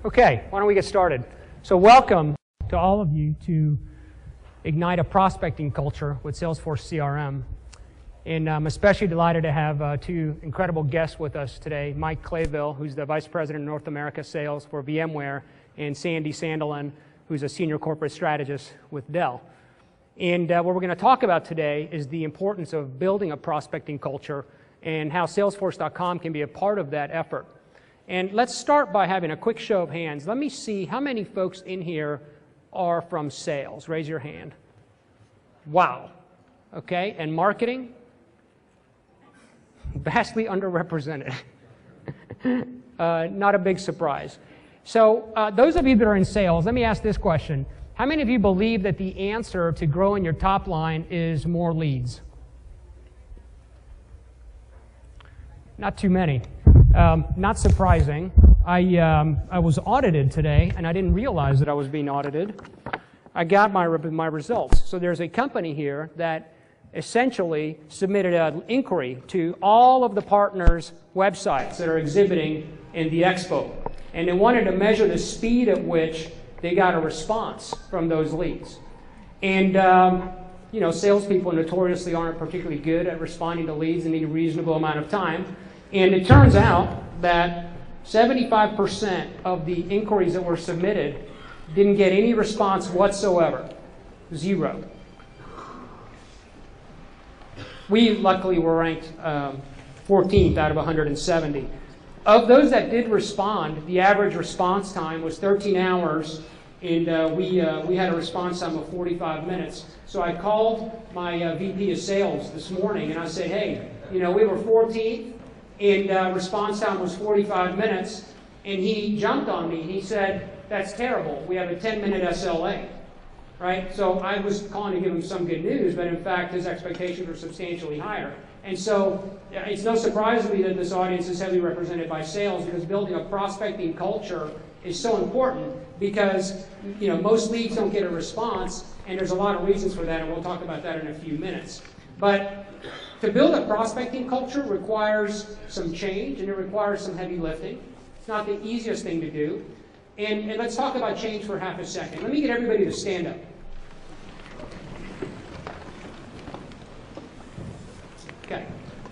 Okay, why don't we get started? So welcome to all of you to Ignite a Prospecting Culture with Salesforce CRM. And I'm especially delighted to have two incredible guests with us today. Mike Clayville, who's the Vice President of North America Sales for VMware, and Sandy Sandelin, who's a Senior Corporate Strategist with Dell. And what we're going to talk about today is the importance of building a prospecting culture and how Salesforce.com can be a part of that effort. And let's start by having a quick show of hands. Let me see how many folks in here are from sales. Raise your hand. Wow. Okay, and marketing? Vastly underrepresented. Not a big surprise. So those of you that are in sales, let me ask this question. How many of you believe that the answer to growing your top line is more leads? Not too many. Not surprising. I was audited today, and I didn't realize that I was being audited. I got my results. So there's a company here that essentially submitted an inquiry to all of the partners' websites that are exhibiting in the expo. And they wanted to measure the speed at which they got a response from those leads. And, you know, salespeople notoriously aren't particularly good at responding to leads in a reasonable amount of time. And it turns out that 75% of the inquiries that were submitted didn't get any response whatsoever. Zero. We luckily were ranked 14th out of 170. Of those that did respond, the average response time was 13 hours, and we had a response time of 45 minutes. So I called my VP of sales this morning, and I said, hey, you know, we were 14th, and response time was 45 minutes, and he jumped on me. He said, that's terrible. We have a 10-minute SLA, right? So I was calling to give him some good news, but in fact, his expectations were substantially higher. And so it's no surprise to me that this audience is heavily represented by sales, because building a prospecting culture is so important, because, you know, most leads don't get a response, and there's a lot of reasons for that, and we'll talk about that in a few minutes. But to build a prospecting culture requires some change, and it requires some heavy lifting. It's not the easiest thing to do. And let's talk about change for half a second. Let me get everybody to stand up. Okay.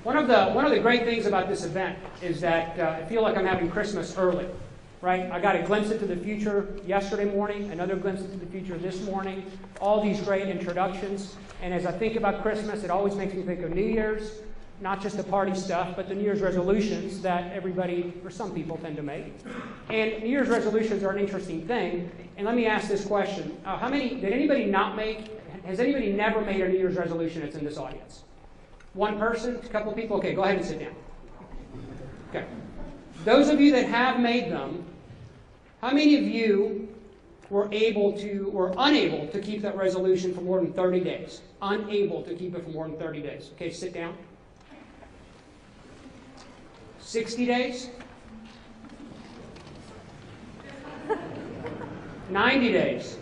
One of the great things about this event is that I feel like I'm having Christmas early, right? I got a glimpse into the future yesterday morning, another glimpse into the future this morning, all these great introductions. And as I think about Christmas, it always makes me think of New Year's, not just the party stuff, but the New Year's resolutions that everybody, or some people, tend to make. And New Year's resolutions are an interesting thing. And let me ask this question. Has anybody never made a New Year's resolution that's in this audience? One person? A couple of people? Okay, go ahead and sit down. Okay. Those of you that have made them, how many of you were unable to keep that resolution for more than 30 days? Unable to keep it for more than 30 days. Okay, sit down. 60 days? 90 days?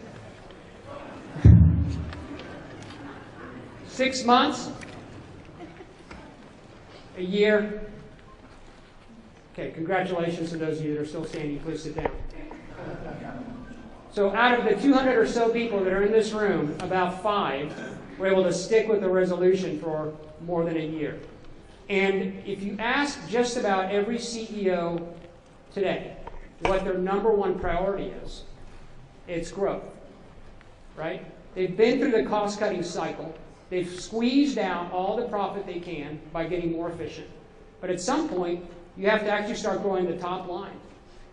6 months? A year? Okay, congratulations to those of you that are still standing. Please sit down. So out of the 200 or so people that are in this room, about 5 were able to stick with the resolution for more than a year. And if you ask just about every CEO today what their number one priority is, it's growth, right? They've been through the cost-cutting cycle. They've squeezed out all the profit they can by getting more efficient. But at some point, you have to actually start growing the top line.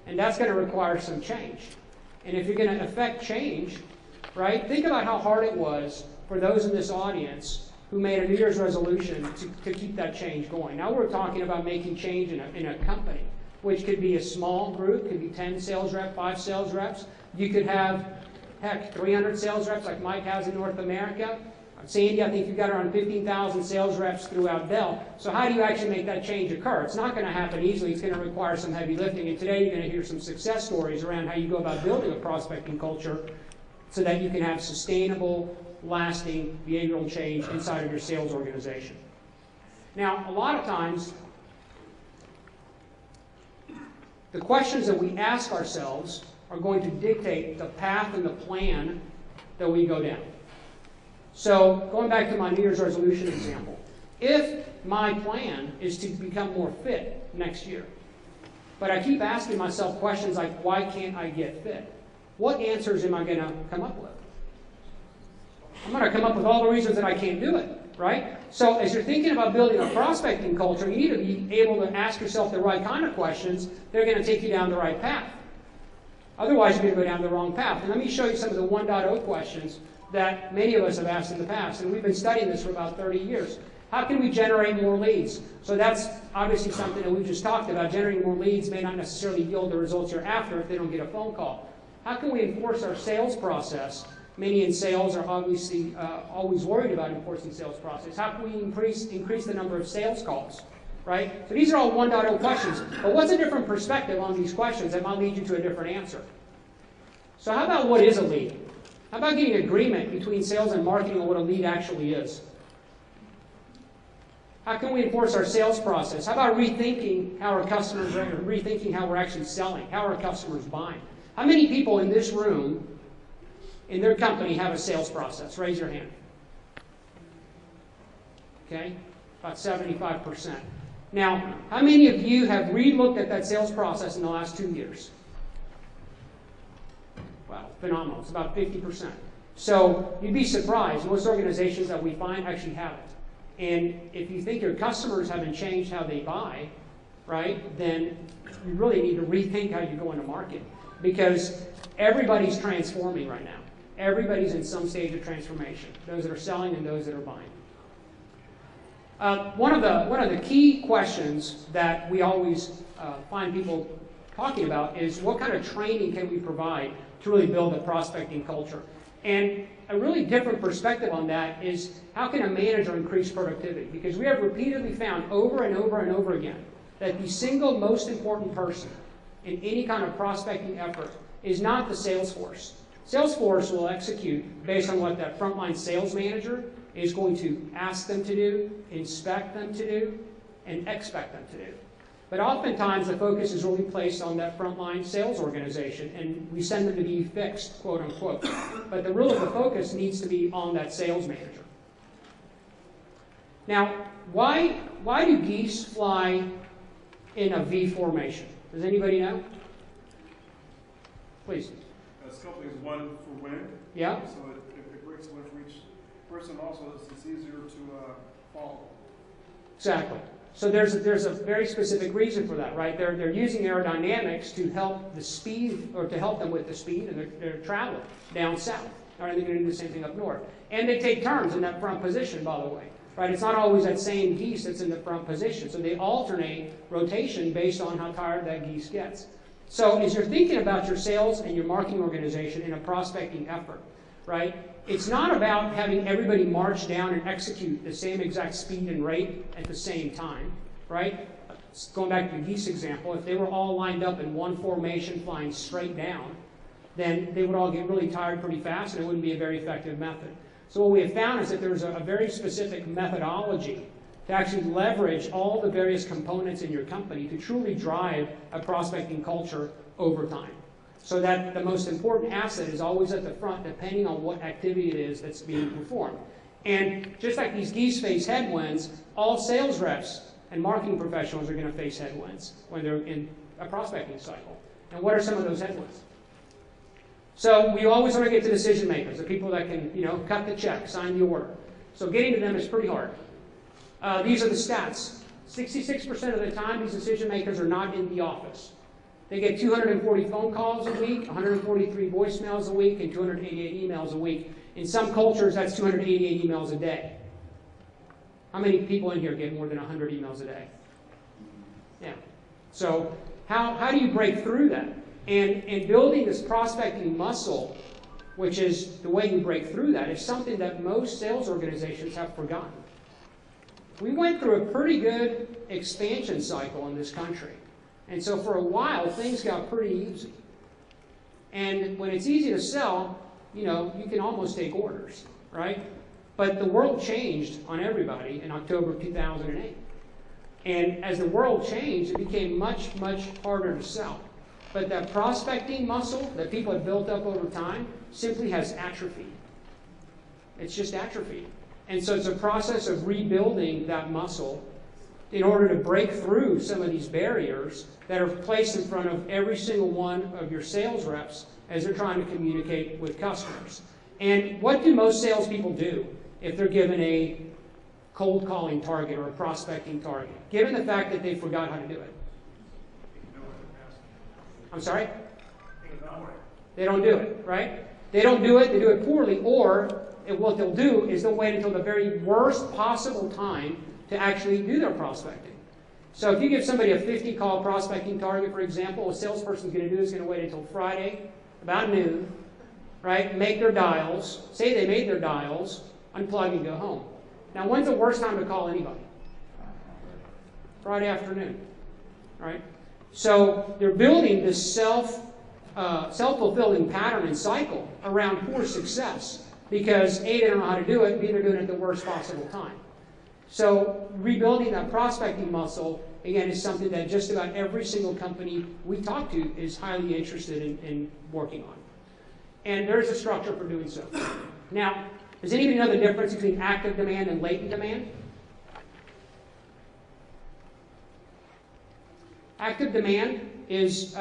And that's going to require some change. And if you're going to affect change, right, think about how hard it was for those in this audience who made a New Year's resolution to keep that change going. Now we're talking about making change in a company, which could be a small group, could be 10 sales reps, 5 sales reps. You could have, heck, 300 sales reps like Mike has in North America. Sandy, I think you've got around 15,000 sales reps throughout Dell. So how do you actually make that change occur? It's not going to happen easily. It's going to require some heavy lifting. And today you're going to hear some success stories around how you go about building a prospecting culture so that you can have sustainable, lasting behavioral change inside of your sales organization. Now, a lot of times, The questions that we ask ourselves are going to dictate the path and the plan that we go down. So going back to my New Year's resolution example, if my plan is to become more fit next year, but I keep asking myself questions like, why can't I get fit? What answers am I going to come up with? I'm going to come up with all the reasons that I can't do it, right? So as you're thinking about building a prospecting culture, you need to be able to ask yourself the right kind of questions that are going to take you down the right path. Otherwise, you're going to go down the wrong path. And let me show you some of the 1.0 questions that many of us have asked in the past. And we've been studying this for about 30 years. How can we generate more leads? So that's obviously something that we've just talked about. Generating more leads may not necessarily yield the results you're after if they don't get a phone call. How can we enforce our sales process? Many in sales are obviously always worried about enforcing sales process. How can we increase the number of sales calls? Right? So these are all 1.0 questions. But what's a different perspective on these questions that might lead you to a different answer? So how about what is a lead? How about getting agreement between sales and marketing on what a lead actually is? How can we enforce our sales process? How about rethinking how our customers are, rethinking how we're actually selling? How are our customers buying? How many people in this room, in their company, have a sales process? Raise your hand. Okay? About 75%. Now, how many of you have re-looked at that sales process in the last 2 years? Wow, phenomenal. It's about 50%. So you'd be surprised. Most organizations that we find actually have it. And if you think your customers haven't changed how they buy, right, then you really need to rethink how you go into market. Because everybody's transforming right now. Everybody's in some stage of transformation. Those that are selling and those that are buying. One of the key questions that we always find people talking about is what kind of training can we provide to really build a prospecting culture? And a really different perspective on that is how can a manager increase productivity? Because we have repeatedly found over and over and over again that the single most important person in any kind of prospecting effort is not the Salesforce. Salesforce will execute based on what that frontline sales manager is going to ask them to do, inspect them to do, and expect them to do. But oftentimes the focus is really placed on that frontline sales organization, and we send them to be fixed, quote unquote. But the focus needs to be on that sales manager. Now, why do geese fly in a V formation? Does anybody know? Please. Sculpting is one for wind. Yeah. So it breaks the wind for each person. Also, it's easier to follow. Exactly. So there's a very specific reason for that, right? They're using aerodynamics to help the speed, or to help them with the speed, and they're traveling down south. All right, they're going to do the same thing up north. And they take turns in that front position, by the way. Right? It's not always that same geese that's in the front position. So they alternate rotation based on how tired that geese gets. So as you're thinking about your sales and your marketing organization in a prospecting effort, right, it's not about having everybody march down and execute the same exact speed and rate at the same time, right? Going back to the geese example, if they were all lined up in one formation flying straight down, then they would all get really tired pretty fast and it wouldn't be a very effective method. So what we have found is that there's a very specific methodology to actually leverage all the various components in your company to truly drive a prospecting culture over time. So that the most important asset is always at the front, depending on what activity it is that's being performed. And just like these geese face headwinds, all sales reps and marketing professionals are going to face headwinds when they're in a prospecting cycle. And what are some of those headwinds? So we always want to get to decision makers, the people that can, cut the check, sign the order. So getting to them is pretty hard. These are the stats. 66% of the time, these decision makers are not in the office. They get 240 phone calls a week, 143 voicemails a week, and 288 emails a week. In some cultures, that's 288 emails a day. How many people in here get more than 100 emails a day? Yeah. So how do you break through that? And building this prospecting muscle, which is the way you break through that, is something that most sales organizations have forgotten. We went through a pretty good expansion cycle in this country. And so for a while, things got pretty easy. And when it's easy to sell, you can almost take orders, right? But the world changed on everybody in October 2008. And as the world changed, it became much, much harder to sell. But that prospecting muscle that people have built up over time simply has atrophied. It's just atrophied. And so it's a process of rebuilding that muscle in order to break through some of these barriers that are placed in front of every single one of your sales reps as they're trying to communicate with customers. And what do most salespeople do if they're given a cold calling target or a prospecting target, given the fact that they forgot how to do it? I'm sorry? They don't do it, right? They don't do it, they do it poorly, or what they'll do is they'll wait until the very worst possible time to actually do their prospecting. So if you give somebody a 50-call prospecting target, for example, what a salesperson's going to do is going to wait until Friday, about noon, right, make their dials, say they made their dials, unplug and go home. Now, when's the worst time to call anybody? Friday afternoon, right? So they're building this self-fulfilling pattern and cycle around poor success because A, they don't know how to do it, B, they're doing it at the worst possible time. So rebuilding that prospecting muscle, again, is something that just about every single company we talk to is highly interested in working on. And there's a structure for doing so. Now, does anybody know the difference between active demand and latent demand? Active demand is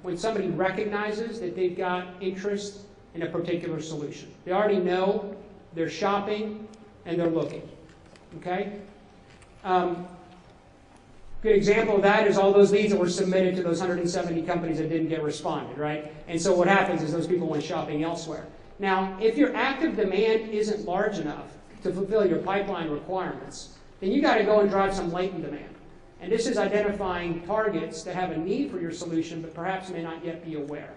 when somebody recognizes that they've got interest in a particular solution. They already know, they're shopping, and they're looking. Okay? Good example of that is all those leads that were submitted to those 170 companies that didn't get responded, right? And so what happens is those people went shopping elsewhere. Now, if your active demand isn't large enough to fulfill your pipeline requirements, then you got to go and drive some latent demand. And this is identifying targets that have a need for your solution but perhaps may not yet be aware,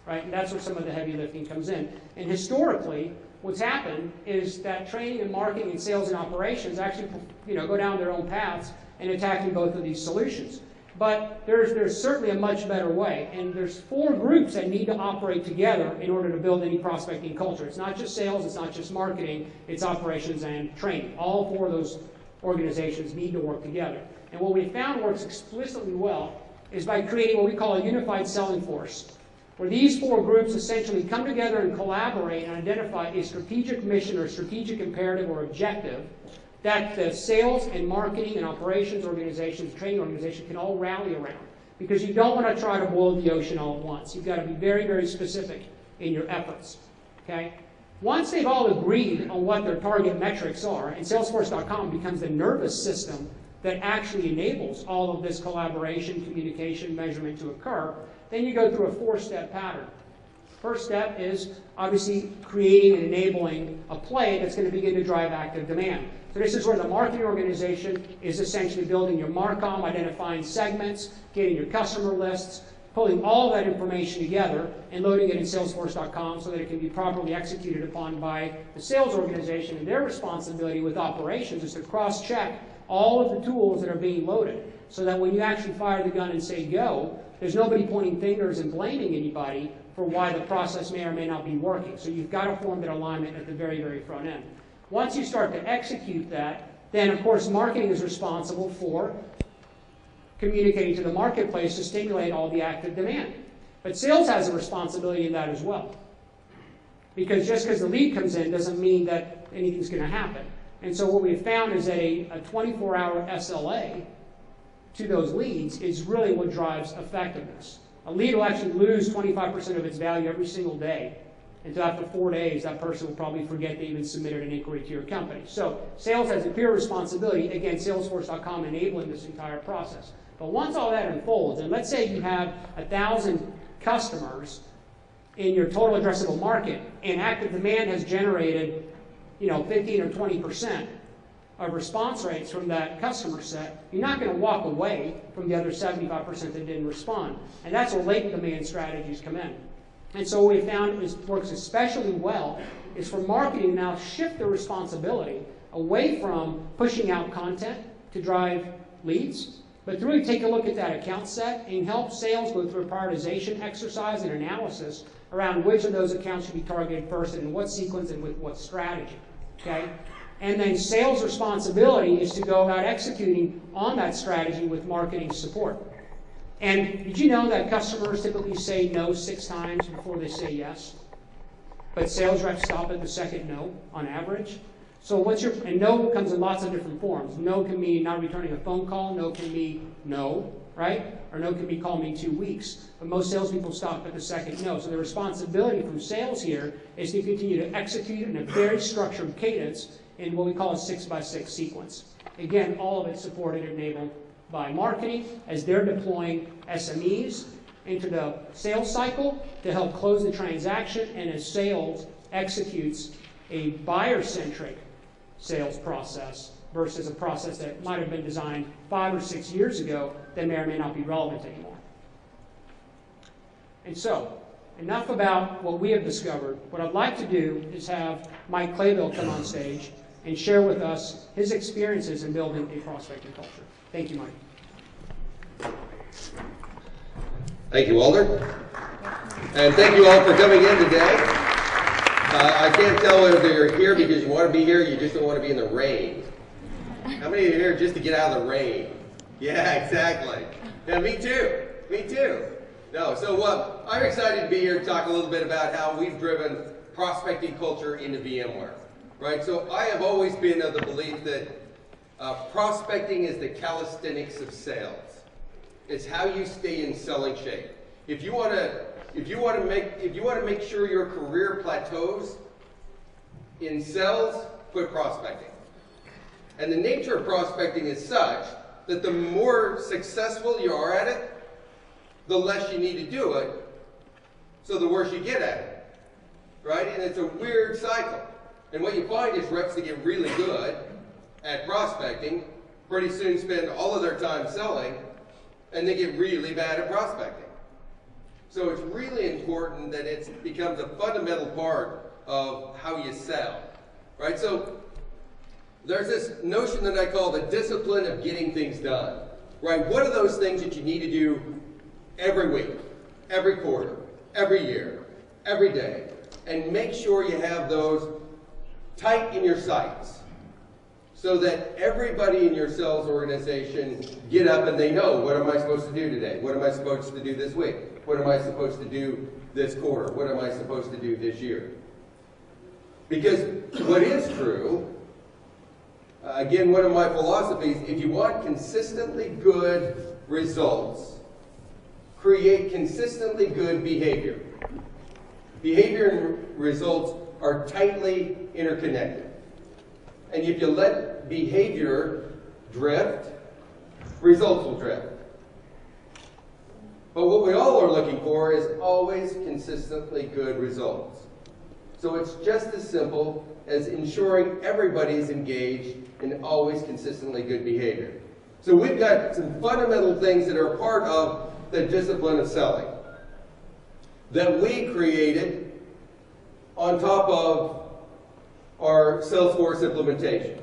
right? And that's where some of the heavy lifting comes in. And historically, what's happened is that training and marketing and sales and operations actually, go down their own paths and attacking both of these solutions. But there's certainly a much better way. And there's 4 groups that need to operate together in order to build any prospecting culture. It's not just sales, it's not just marketing, it's operations and training. All 4 of those organizations need to work together. And what we found works explicitly well is by creating what we call a unified selling force, where these 4 groups essentially come together and collaborate and identify a strategic mission or strategic imperative or objective that the sales and marketing and operations organizations, training organizations can all rally around. Because you don't want to try to boil the ocean all at once. You've got to be very, very specific in your efforts. Okay? Once they've all agreed on what their target metrics are, and Salesforce.com becomes the nervous system that actually enables all of this collaboration, communication, measurement to occur, then you go through a 4-step pattern. First step is obviously creating and enabling a play that's going to begin to drive active demand. So this is where the marketing organization is essentially building your MarCom, identifying segments, getting your customer lists, pulling all that information together and loading it in Salesforce.com so that it can be properly executed upon by the sales organization. And their responsibility with operations is to cross-check all of the tools that are being loaded so that when you actually fire the gun and say go, there's nobody pointing fingers and blaming anybody for why the process may or may not be working. So you've got to form that alignment at the very, very front end. Once you start to execute that, then of course marketing is responsible for communicating to the marketplace to stimulate all the active demand. But sales has a responsibility in that as well. Because just because the lead comes in doesn't mean that anything's going to happen. And so what we've found is that a 24-hour SLA to those leads is really what drives effectiveness. A lead will actually lose 25% of its value every single day. Until after 4 days, that person will probably forget they even submitted an inquiry to your company. So sales has a clear responsibility, again, Salesforce.com enabling this entire process. But once all that unfolds, and let's say you have 1,000 customers in your total addressable market, and active demand has generated 15 or 20% of response rates from that customer set, you're not going to walk away from the other 75% that didn't respond. And that's where latent demand strategies come in. And so what we found works especially well is for marketing to now shift the responsibility away from pushing out content to drive leads, but to really take a look at that account set and help sales go through a prioritization exercise and analysis around which of those accounts should be targeted first and in what sequence and with what strategy. Okay? And then sales responsibility is to go about executing on that strategy with marketing support. And did you know that customers typically say no 6 times before they say yes? But sales reps stop at the second no on average. So and no comes in lots of different forms. No can mean not returning a phone call. No can mean no, right? Or no can be call me 2 weeks. But most salespeople stop at the second no. So the responsibility from sales here is to continue to execute in a very structured cadence in what we call a 6x6 sequence. Again, all of it supported and enabled by marketing as they're deploying SMEs into the sales cycle to help close the transaction, and as sales executes a buyer-centric sales process versus a process that might have been designed 5 or 6 years ago that may or may not be relevant anymore. And so, enough about what we have discovered. What I'd like to do is have Mike Clayville come on stage and share with us his experiences in building a prospecting culture. Thank you, Mike. Thank you, Walter. And thank you all for coming in today. I can't tell whether you're here because you want to be here, you just don't want to be in the rain. How many are here just to get out of the rain? Yeah, exactly. Yeah, me too. Me too. No, so I'm excited to be here to talk a little bit about how we've driven prospecting culture into VMware. Right? So I have always been of the belief that prospecting is the calisthenics of sales. It's how you stay in selling shape. If you want to make sure your career plateaus in sales, quit prospecting. And the nature of prospecting is such that the more successful you are at it, the less you need to do it, so the worse you get at it. Right? And it's a weird cycle. And what you find is reps that get really good at prospecting pretty soon spend all of their time selling, and they get really bad at prospecting. So it's really important that it becomes a fundamental part of how you sell. Right? So there's this notion that I call the discipline of getting things done. Right? What are those things that you need to do every week, every quarter, every year, every day, and make sure you have those tight in your sights so that everybody in your sales organization get up and they know, what am I supposed to do today? What am I supposed to do this week? What am I supposed to do this quarter? What am I supposed to do this year? Because what is true, again, one of my philosophies, if you want consistently good results, create consistently good behavior. Behavior and results are tightly interconnected. And if you let behavior drift, results will drift. But what we all are looking for is always consistently good results. So it's just as simple as ensuring everybody's engaged in always consistently good behavior. So we've got some fundamental things that are part of the discipline of selling that we created on top of our Salesforce implementation.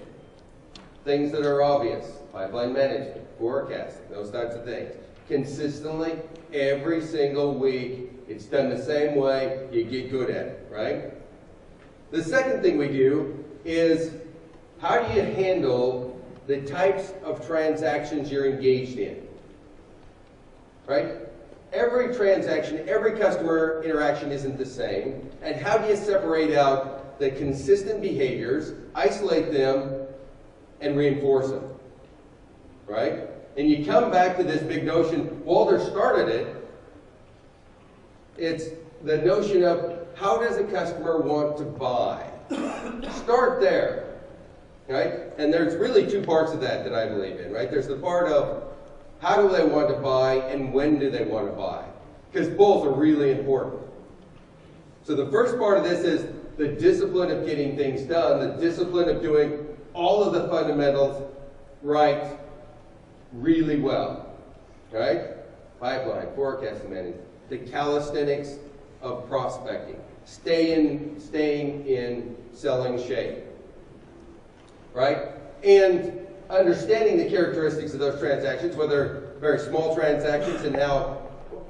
Things that are obvious, pipeline management, forecasting, those types of things. Consistently, every single week, it's done the same way, you get good at it, right? The second thing we do is, how do you handle the types of transactions you're engaged in? Right? Every transaction, every customer interaction isn't the same. And how do you separate out the consistent behaviors, isolate them, and reinforce them? Right? And you come back to this big notion, Walter started it, it's the notion of how does a customer want to buy? Start there. Right? And there's really two parts of that I believe in. Right? There's the part of how do they want to buy and when do they want to buy? Because both are really important. So the first part of this is the discipline of getting things done, the discipline of doing all of the fundamentals right really well. Right? Pipeline, forecasting management, the calisthenics of prospecting, staying in selling shape. Right? And understanding the characteristics of those transactions, whether very small transactions and how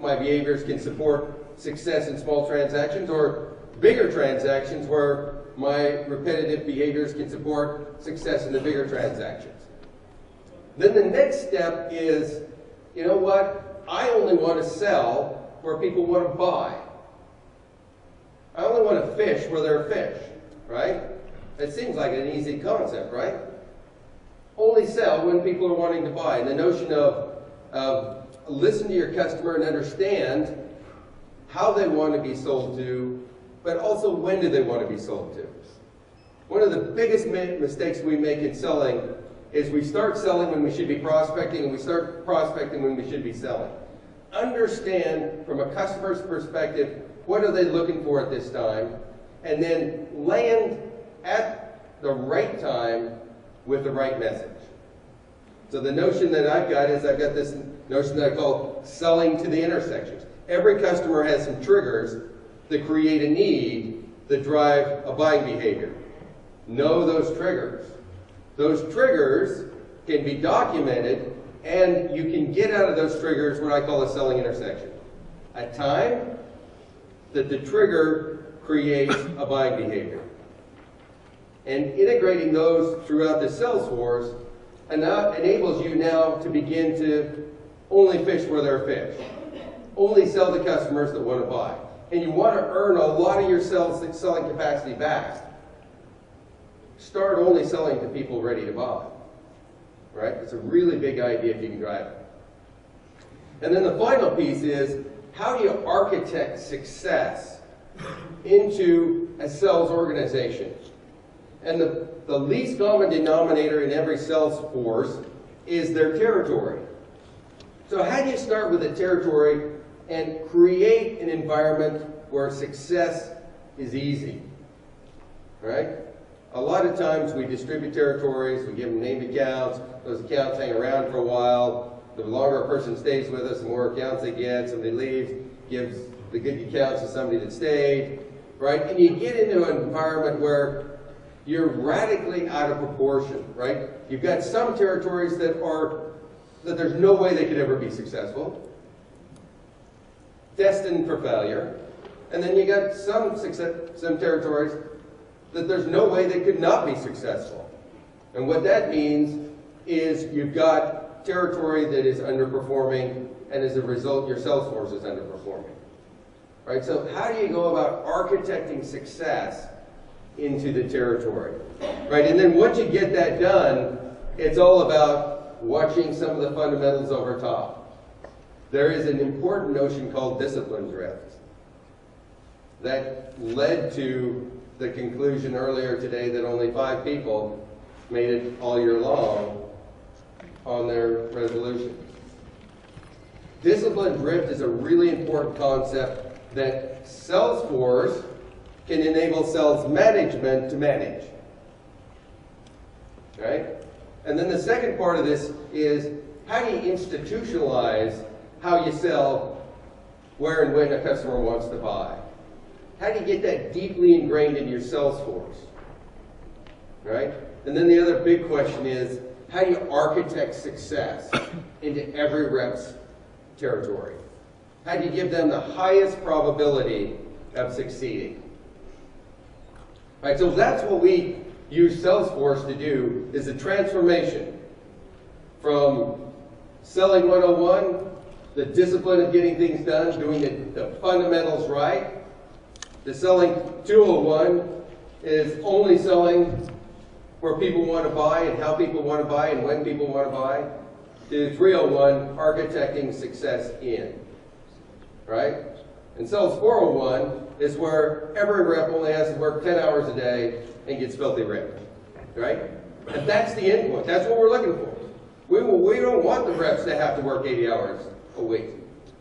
my behaviors can support success in small transactions, or bigger transactions where my repetitive behaviors can support success in the bigger transactions. Then the next step is, you know what? I only want to sell where people want to buy. I only want to fish where there are fish, right? It seems like an easy concept, right? Only sell when people are wanting to buy. And the notion of listen to your customer and understand how they want to be sold to, but also when do they want to be sold to. One of the biggest mistakes we make in selling is we start selling when we should be prospecting, and we start prospecting when we should be selling. Understand from a customer's perspective, what are they looking for at this time, and then land at the right time with the right message. So the notion that I've got is I've got this notion that I call selling to the intersections. Every customer has some triggers that create a need that drive a buying behavior. Know those triggers. Those triggers can be documented, and you can get out of those triggers what I call a selling intersection. A time that the trigger creates a buying behavior. And integrating those throughout the Salesforce enables you now to begin to only fish where there are fish. Only sell to customers that want to buy. And you want to earn a lot of your selling capacity back. Start only selling to people ready to buy. Right? It's a really big idea if you can drive it. And then the final piece is, how do you architect success into a sales organization? And the least common denominator in every sales force is their territory. So how do you start with a territory and create an environment where success is easy? Right? A lot of times we distribute territories, we give them named accounts, those accounts hang around for a while. The longer a person stays with us, the more accounts they get. Somebody leaves, gives the good accounts to somebody that stayed, right? And you get into an environment where you're radically out of proportion, right? You've got some territories that there's no way they could ever be successful, destined for failure. And then you got some territories that there's no way they could not be successful. And what that means is you've got territory that is underperforming, and as a result, your sales force is underperforming. Right? So how do you go about architecting success into the territory? Right? And then once you get that done, it's all about watching some of the fundamentals over top. There is an important notion called discipline drift that led to the conclusion earlier today that only 5 people made it all year long on their resolution. Discipline drift is a really important concept that Salesforce can enable sales management to manage. Right? And then the second part of this is, how do you institutionalize how you sell where and when a customer wants to buy? How do you get that deeply ingrained in your sales force? Right? And then the other big question is, how do you architect success into every rep's territory? How do you give them the highest probability of succeeding? Right, so that's what we use Salesforce to do, is a transformation from selling 101, the discipline of getting things done, doing the fundamentals right. The selling 201 is only selling where people want to buy and how people want to buy and when people want to buy. To 301, architecting success in. Right? And sales 401 is where every rep only has to work 10 hours a day and gets filthy rich. Right? And that's the input. That's what we're looking for. We don't want the reps to have to work 80 hours a week.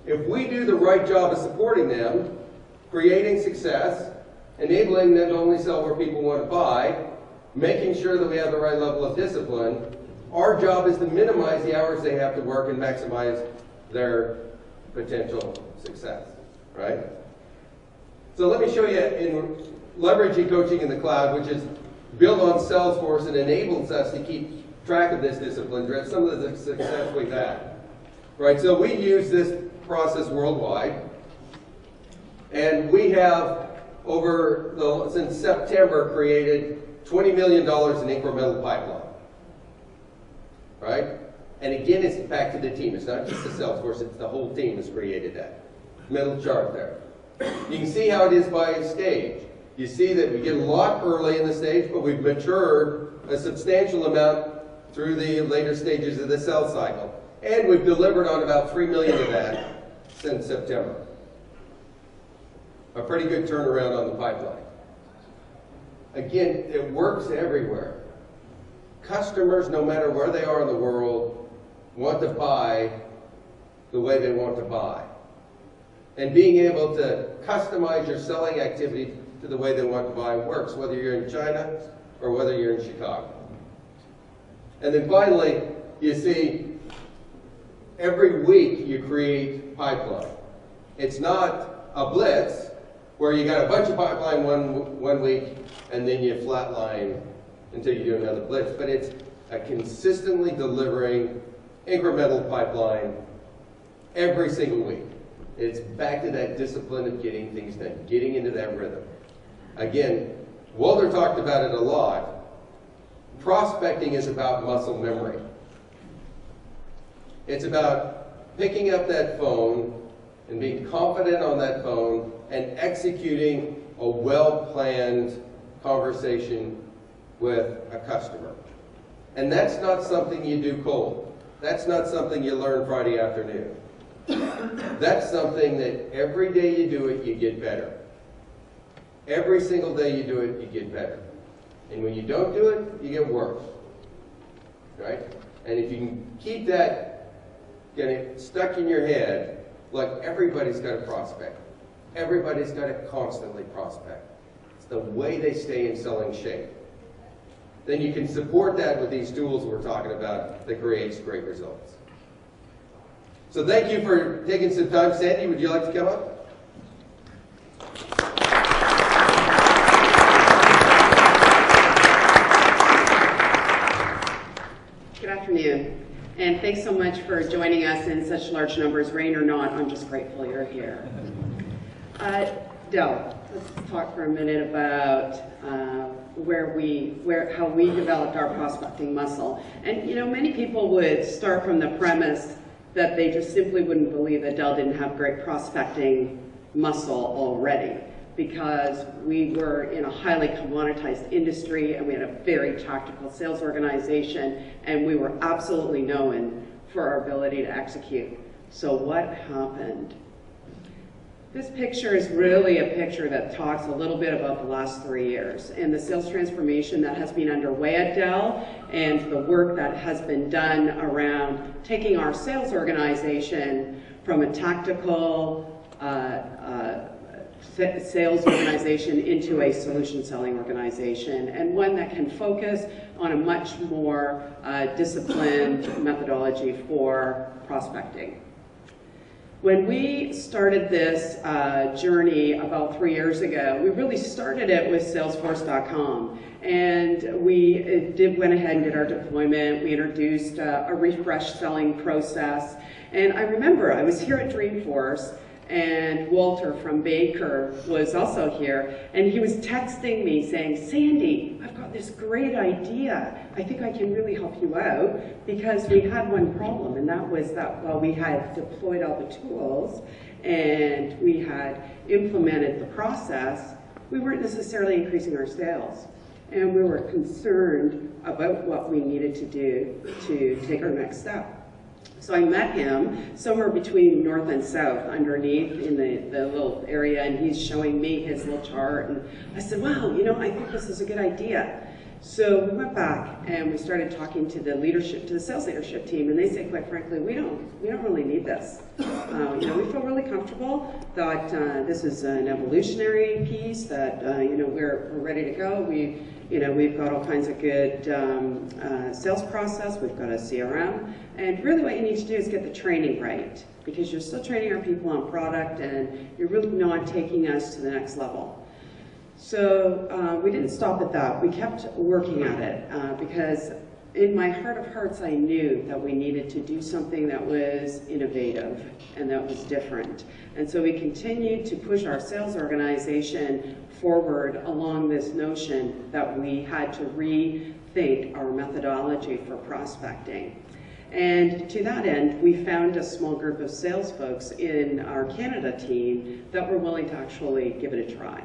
If we do the right job of supporting them, creating success, enabling them to only sell where people want to buy, making sure that we have the right level of discipline, our job is to minimize the hours they have to work and maximize their potential success, right? So let me show you in leveraging coaching in the cloud, which is built on Salesforce and enables us to keep track of this discipline drift, some of the success we've had. Right, so we use this process worldwide. And we have since September, created $20 million in incremental pipeline. Right? And again, it's back to the team. It's not just the Salesforce, it's the whole team has created that. Middle chart there. You can see how it is by stage. You see that we get a lot early in the stage, but we've matured a substantial amount through the later stages of the sales cycle. And we've delivered on about 3 million of that since September. A pretty good turnaround on the pipeline. Again, it works everywhere. Customers, no matter where they are in the world, want to buy the way they want to buy. And being able to customize your selling activity to the way they want to buy works, whether you're in China or whether you're in Chicago. And then finally, you see, every week you create pipeline. It's not a blitz where you got a bunch of pipeline one week and then you flatline until you do another blitz, but it's a consistently delivering incremental pipeline every single week. It's back to that discipline of getting things done, getting into that rhythm. Again, Walter talked about it a lot. Prospecting is about muscle memory. It's about picking up that phone and being confident on that phone and executing a well-planned conversation with a customer. And that's not something you do cold. That's not something you learn Friday afternoon. That's something that every day you do it, you get better. Every single day you do it, you get better. And when you don't do it, you get worse. Right? And if you can keep that getting stuck in your head, like everybody's got a prospect. Everybody's got to constantly prospect. It's the way they stay in selling shape. Then you can support that with these tools we're talking about that creates great results. So thank you for taking some time. Sandy, would you like to come up? Good afternoon, and thanks so much for joining us in such large numbers. Rain or not, I'm just grateful you're here. Del, let's talk for a minute about how we developed our prospecting muscle. And you know, many people would start from the premise that they just simply wouldn't believe that Dell didn't have great prospecting muscle already, because we were in a highly commoditized industry and we had a very tactical sales organization, and we were absolutely known for our ability to execute. So what happened? This picture is really a picture that talks a little bit about the last 3 years and the sales transformation that has been underway at Dell, and the work that has been done around taking our sales organization from a tactical sales organization into a solution selling organization, and one that can focus on a much more disciplined methodology for prospecting. When we started this journey about 3 years ago, we really started it with Salesforce.com. And we went ahead and did our deployment. We introduced a refresh selling process. And I remember I was here at Dreamforce, and Walter from Baker was also here, and he was texting me saying, Sandy, I've got this great idea. I think I can really help you out, because we had one problem, and that was that while we had deployed all the tools and we had implemented the process, we weren't necessarily increasing our sales. And we were concerned about what we needed to do to take our next step. So I met him somewhere between north and south underneath in the little area, and he's showing me his little chart, and I said, wow, you know, I think this is a good idea. So we went back and we started talking to the leadership, to the sales leadership team, and they said, quite frankly, we don't really need this. You know, we feel really comfortable that this is an evolutionary piece, that you know, we're ready to go. We've got all kinds of good sales process. We've got a CRM. And really what you need to do is get the training right, because you're still training our people on product and you're really not taking us to the next level. So we didn't stop at that. We kept working at it because in my heart of hearts, I knew that we needed to do something that was innovative and that was different. And so we continued to push our sales organization forward along this notion that we had to rethink our methodology for prospecting. And to that end, we found a small group of sales folks in our Canada team that were willing to actually give it a try.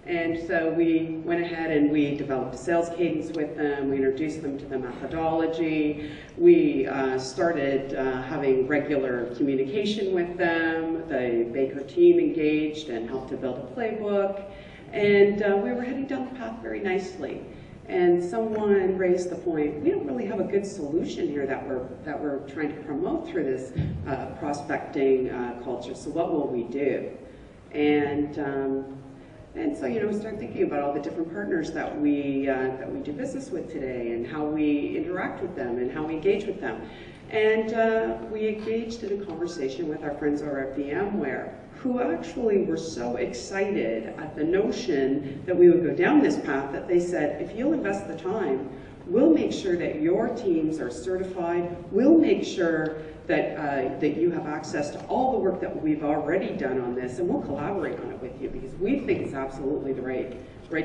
And so we went ahead and we developed a sales cadence with them. We introduced them to the methodology. We started having regular communication with them. The Baker team engaged and helped to build a playbook. And we were heading down the path very nicely. And someone raised the point, we don't really have a good solution here that we're trying to promote through this prospecting culture, so what will we do? And so, you know, we started thinking about all the different partners that we do business with today and how we interact with them and how we engage with them. And we engaged in a conversation with our friends over at VMware, who actually were so excited at the notion that we would go down this path that they said, if you'll invest the time, we'll make sure that your teams are certified, we'll make sure that, that you have access to all the work that we've already done on this, and we'll collaborate on it with you because we think it's absolutely the right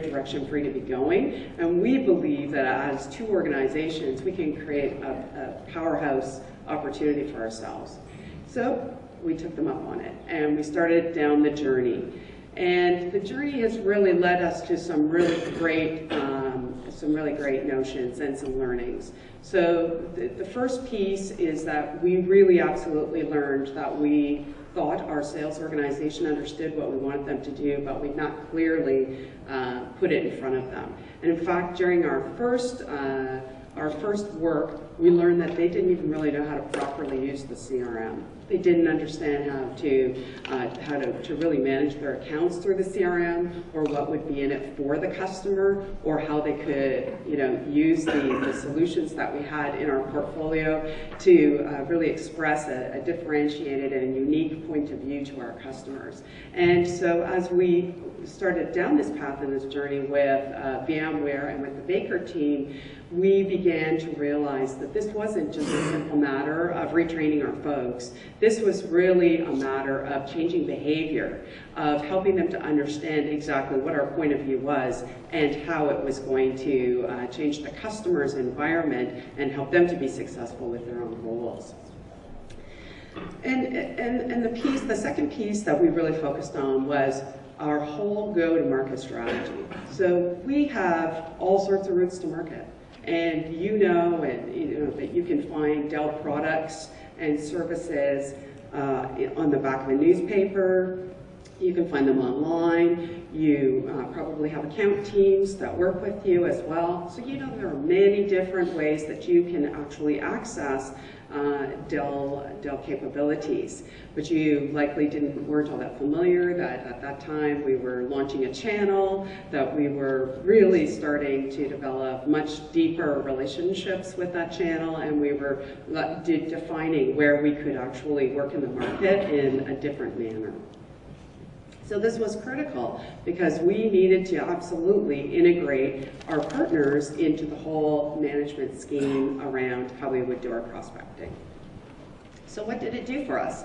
direction for you to be going. And we believe that as two organizations, we can create a powerhouse opportunity for ourselves. So we took them up on it, and we started down the journey. And the journey has really led us to some really great notions and some learnings. So the first piece is that we really absolutely learned that we thought our sales organization understood what we wanted them to do, but we'd not clearly put it in front of them. And in fact, during our first work, we learned that they didn't even really know how to properly use the CRM. They didn't understand how to really manage their accounts through the CRM, or what would be in it for the customer, or how they could, you know, use the solutions that we had in our portfolio to really express a differentiated and unique point of view to our customers. And so as we started down this path in this journey with VMware and with the Baker team, we began to realize that this wasn't just a simple matter of retraining our folks. This was really a matter of changing behavior, of helping them to understand exactly what our point of view was and how it was going to change the customer's environment and help them to be successful with their own goals. And the second piece that we really focused on was our whole go-to-market strategy. So we have all sorts of routes to market. And you know that you can find Dell products and services on the back of a newspaper. You can find them online. You probably have account teams that work with you as well. So you know there are many different ways that you can actually access Dell capabilities. But you likely weren't all that familiar that at that time we were launching a channel, that we were really starting to develop much deeper relationships with that channel, and we were defining where we could actually work in the market in a different manner. So this was critical because we needed to absolutely integrate our partners into the whole management scheme around how we would do our prospecting. So what did it do for us?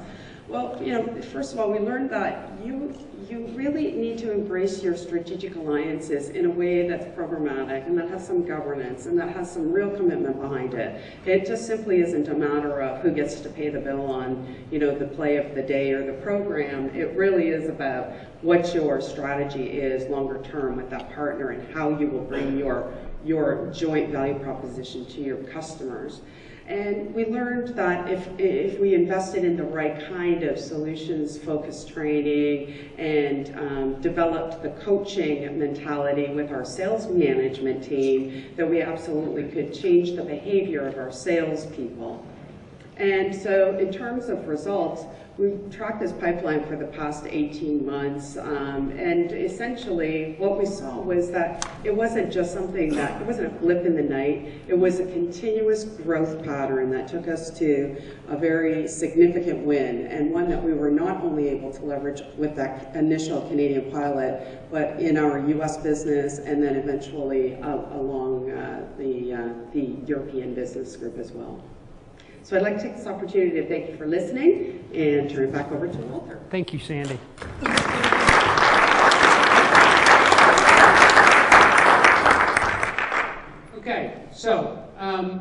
Well, you know, first of all, we learned that you really need to embrace your strategic alliances in a way that's programmatic and that has some governance and that has some real commitment behind it. It just simply isn't a matter of who gets to pay the bill on, you know, the play of the day or the program. It really is about what your strategy is longer term with that partner and how you will bring your joint value proposition to your customers. And we learned that if we invested in the right kind of solutions-focused training and developed the coaching mentality with our sales management team, that we absolutely could change the behavior of our salespeople. And so in terms of results, We've tracked this pipeline for the past 18 months, and essentially what we saw was that it wasn't just something that, it wasn't a blip in the night, it was a continuous growth pattern that took us to a very significant win, and one that we were not only able to leverage with that initial Canadian pilot, but in our US business, and then eventually along the European business group as well. So I'd like to take this opportunity to thank you for listening and turn it back over to Walter. Thank you, Sandy. Okay, so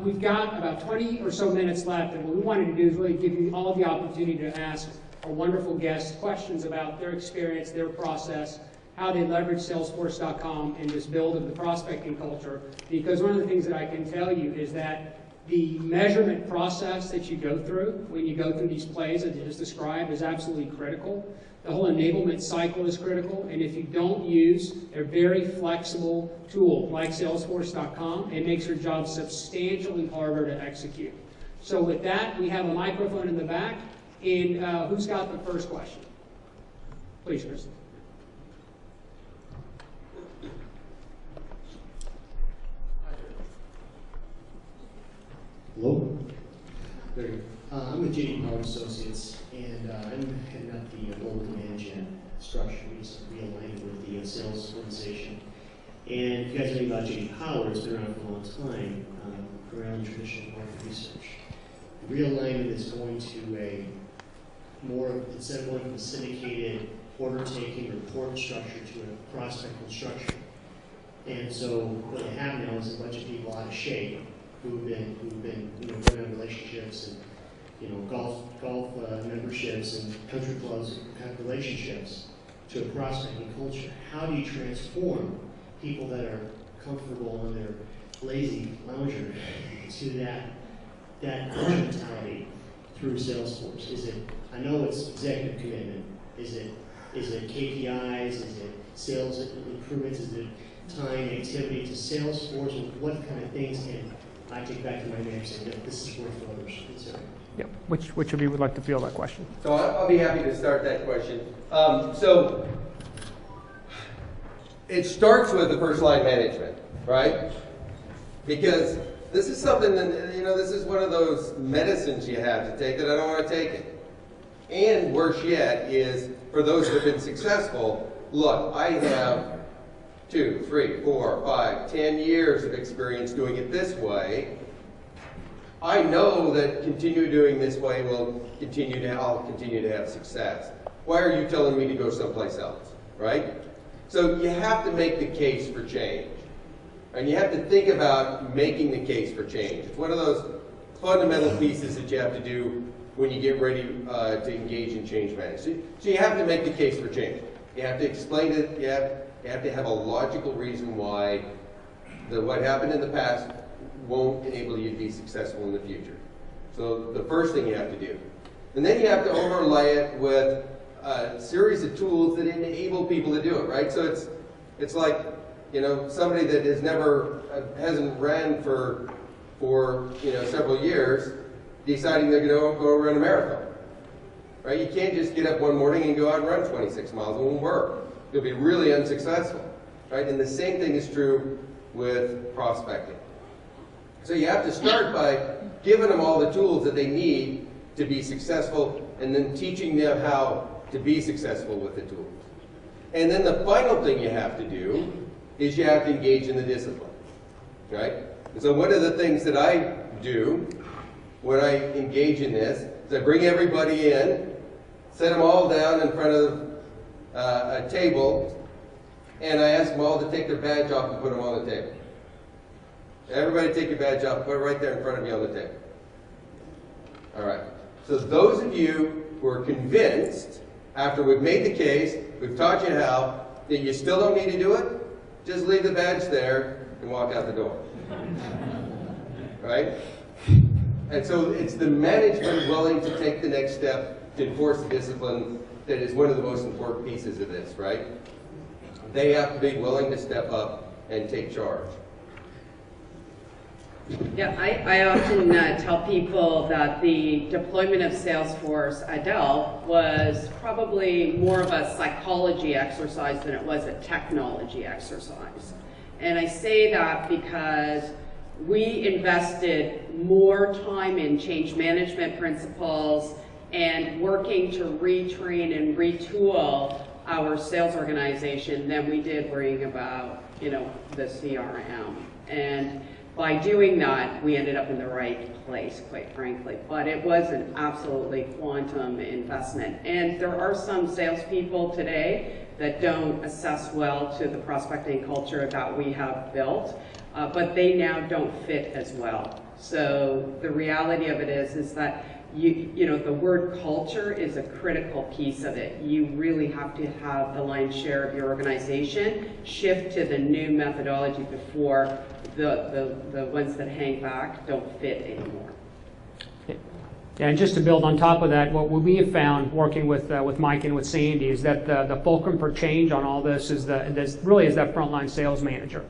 we've got about 20 or so minutes left, and what we wanted to do is really give you all the opportunity to ask our wonderful guests questions about their experience, their process, how they leverage Salesforce.com and this build of the prospecting culture. Because one of the things that I can tell you is that the measurement process that you go through when you go through these plays, as you just described, is absolutely critical. The whole enablement cycle is critical, and if you don't use a very flexible tool like Salesforce.com, it makes your job substantially harder to execute. So with that, we have a microphone in the back, and who's got the first question? Please, Chris. Hello? There you go. I'm with JD Power Associates, and I'm heading up the global demand gen structure. We just realigned with the sales organization. And if you guys know anything about JD Power, it's been around for a long time, around traditional market research. The realignment is going to a more, instead of going from a syndicated order-taking report structure to a prospecting structure. And so what they have now is a bunch of people out of shape who've been going on relationships and golf memberships and country clubs kind of relationships to a prospecting culture. How do you transform people that are comfortable in their lazy lounger to that mentality through Salesforce? Is it, I know it's executive commitment. Is it KPIs? Is it sales improvements? Is it tying activity to Salesforce? And what kind of things can I take back to my manager saying that this is worth for others to consider? Yep. Which of you would like to field that question? So I'll be happy to start that question. So it starts with the first line management, right? Because this is something that, this is one of those medicines you have to take that I don't want to take it. And worse yet is, for those that have been successful, look, I have 2, 3, 4, 5, 10 years of experience doing it this way. I know that continue doing this way will I'll continue to have success. Why are you telling me to go someplace else, right? So you have to make the case for change. And you have to think about making the case for change. It's one of those fundamental pieces that you have to do when you get ready to engage in change management. So you have to make the case for change. You have to explain it. You have to have a logical reason why what happened in the past won't enable you to be successful in the future. So the first thing you have to do. And then you have to overlay it with a series of tools that enable people to do it, right? So it's like, somebody that hasn't ran for several years, deciding they're going to go run a marathon, right? You can't just get up one morning and go out and run 26 miles. It won't work. You'll be really unsuccessful, right? And the same thing is true with prospecting. So you have to start by giving them all the tools that they need to be successful, and then teaching them how to be successful with the tools. And then the final thing you have to do is you have to engage in the discipline, right? And so one of the things that I do when I engage in this is I bring everybody in, set them all down in front of a table, and I ask them all to take their badge off and put them on the table. Everybody take your badge off, put it right there in front of you on the table. All right. So those of you who are convinced, after we've made the case, we've taught you how, that you still don't need to do it, just leave the badge there and walk out the door. Right? And so it's the management willing to take the next step to enforce the discipline that is one of the most important pieces of this, right? They have to be willing to step up and take charge. Yeah, I often tell people that the deployment of Salesforce Adele was probably more of a psychology exercise than it was a technology exercise. And I say that because we invested more time in change management principles and working to retrain and retool our sales organization than we did worrying about, the CRM. And by doing that, we ended up in the right place, quite frankly. But it was an absolutely quantum investment. And there are some salespeople today that don't assess well to the prospecting culture that we have built, but they now don't fit as well. So the reality of it is that the word culture is a critical piece of it. You really have to have the lion's share of your organization shift to the new methodology before the ones that hang back don't fit anymore. Yeah, and just to build on top of that, what we have found working with Mike and with Sandy is that the fulcrum for change on all this is that frontline sales manager.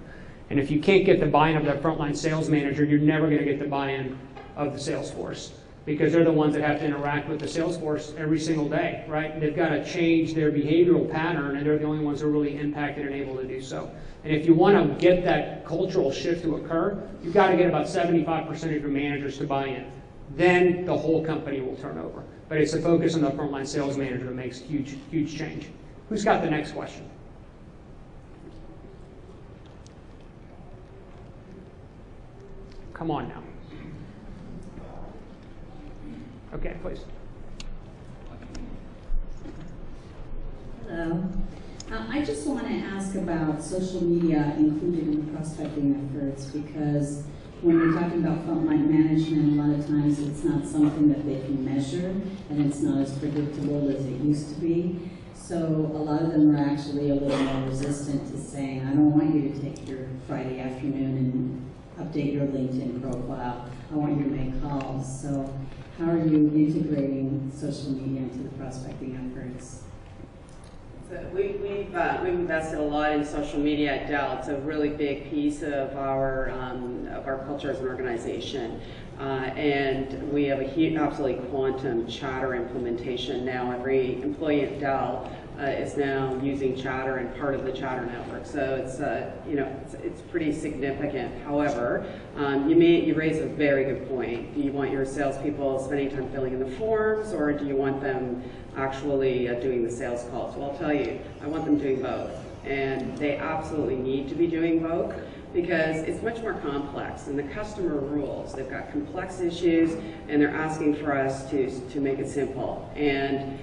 And if you can't get the buy-in of that frontline sales manager, you're never going to get the buy-in of the sales force, because they're the ones that have to interact with the sales force every single day, right? They've got to change their behavioral pattern, and they're the only ones who are really impacted and able to do so. And if you want to get that cultural shift to occur, you've got to get about 75% of your managers to buy in. Then the whole company will turn over. But it's the focus on the frontline sales manager that makes huge change. Who's got the next question? Come on now. Okay, please. Hello. I just want to ask about social media included in prospecting efforts, because when we're talking about frontline management, a lot of times it's not something that they can measure, and it's not as predictable as it used to be. So a lot of them are actually a little more resistant to saying, I don't want you to take your Friday afternoon and update your LinkedIn profile. I want you to make calls. So how are you integrating social media into the prospecting efforts? So we've invested a lot in social media at Dell. It's a really big piece of our culture as an organization. And we have a absolutely quantum Chatter implementation now. Every employee at Dell is now using Chatter and part of the Chatter network. So it's pretty significant. However, you raise a very good point. Do you want your salespeople spending time filling in the forms, or do you want them actually doing the sales calls? Well, I'll tell you, I want them doing both. And they absolutely need to be doing both, because it's much more complex, and the customer rules. They've got complex issues, and they're asking for us to make it simple. And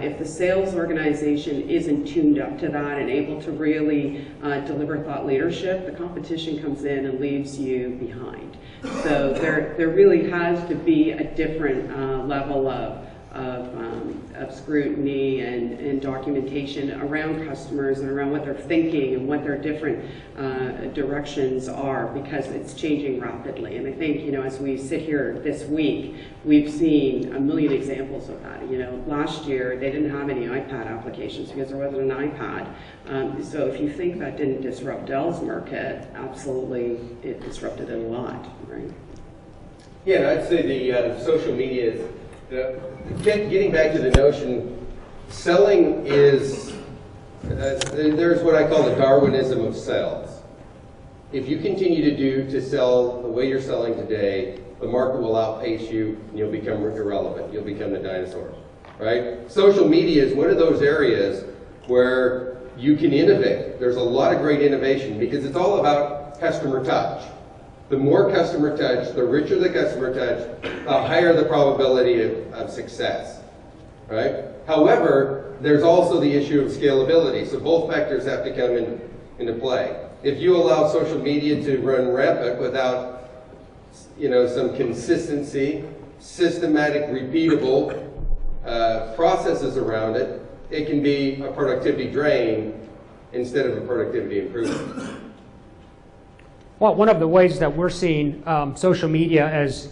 if the sales organization isn't tuned up to that and able to really deliver thought leadership, the competition comes in and leaves you behind. So there really has to be a different level of scrutiny and documentation around customers and around what they're thinking and what their different directions are, because it's changing rapidly. And I think, as we sit here this week, we've seen a million examples of that. Last year they didn't have any iPad applications because there wasn't an iPad. So if you think that didn't disrupt Dell's market, absolutely it disrupted it a lot, right? Yeah, and I'd say the social media is, getting back to the notion, selling is, there's what I call the Darwinism of sales. If you continue to sell the way you're selling today, the market will outpace you, and you'll become irrelevant. You'll become the dinosaurs, right? Social media is one of those areas where you can innovate. There's a lot of great innovation, because it's all about customer touch. The more customer touch, the richer the customer touch, the higher the probability of success, right? However, there's also the issue of scalability. So both factors have to come into play. If you allow social media to run rampant without, some consistency, systematic, repeatable processes around it, it can be a productivity drain instead of a productivity improvement. Well, one of the ways that we're seeing social media as